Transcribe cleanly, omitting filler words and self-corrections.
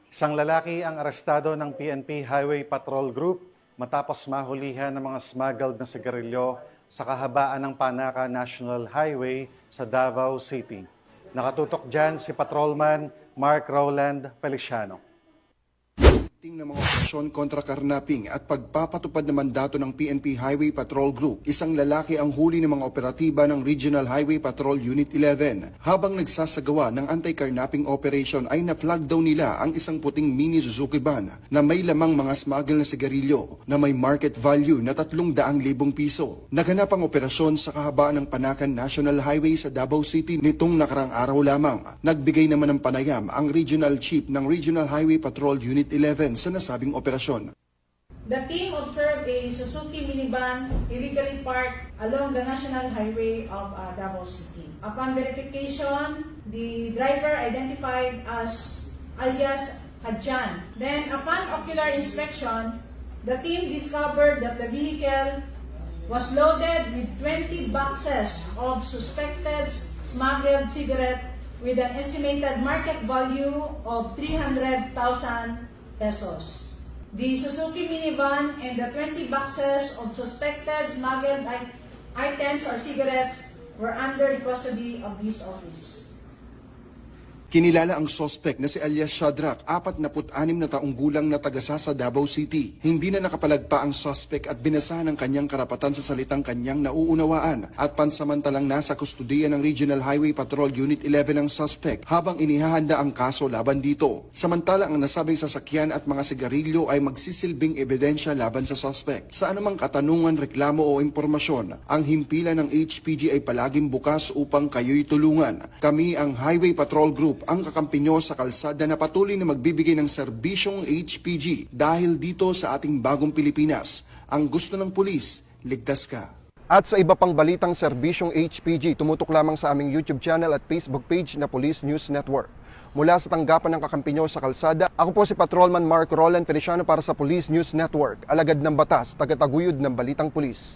Isang lalaki ang arestado ng PNP Highway Patrol Group matapos mahulihan ng mga smuggled na sigarilyo sa kahabaan ng Panaca National Highway sa Davao City. Nakatutok dyan si Patrolman Mark Roland Feliciano. Ng mga operasyon kontra karnaping at pagpapatupad ng mandato ng PNP Highway Patrol Group, isang lalaki ang huli ng mga operatiba ng Regional Highway Patrol Unit 11. Habang nagsasagawa ng anti-carnapping operation ay na-flag daw nila ang isang puting mini Suzuki van na may lamang mga smuggle na sigarilyo na may market value na 300,000 piso. Naganap ang operasyon sa kahabaan ng Panacan National Highway sa Davao City nitong nakarang araw lamang. Nagbigay naman ng panayam ang Regional Chief ng Regional Highway Patrol Unit 11 sa nasabing operasyon. The team observed a Suzuki minivan illegally parked along the National Highway of Davao City. Upon verification, the driver identified as alias Hadjan. Then, upon ocular inspection, the team discovered that the vehicle was loaded with 20 boxes of suspected smuggled cigarette with an estimated market value of 300,000 pesos. The Suzuki minivan and the 20 boxes of suspected smuggled items or cigarettes were under the custody of this office. Kinilala ang suspect na si alias Shadrach, 46 na taong gulang na tagasa sa Davao City. Hindi na nakapalagpa ang suspect at binasahan ang kanyang karapatan sa salitang kanyang nauunawaan at pansamantalang nasa kustudiya ng Regional Highway Patrol Unit 11 ang suspect habang inihahanda ang kaso laban dito. Samantala ang nasabing sasakyan at mga sigarilyo ay magsisilbing ebidensya laban sa suspect. Sa anumang katanungan, reklamo o impormasyon, ang himpilan ng HPG ay palaging bukas upang kayo'y tulungan. Kami ang Highway Patrol Group, ang kakampi nyo sa kalsada na patuloy na magbibigay ng serbisyong HPG dahil dito sa ating bagong Pilipinas. Ang gusto ng pulis, ligtas ka. At sa iba pang balitang serbisyong HPG, tumutok lamang sa aming YouTube channel at Facebook page na Police News Network. Mula sa tanggapan ng kakampi nyo sa kalsada, ako po si Patrolman Mark Roland Feliciano para sa Police News Network, alagad ng batas, tagataguyod ng balitang pulis.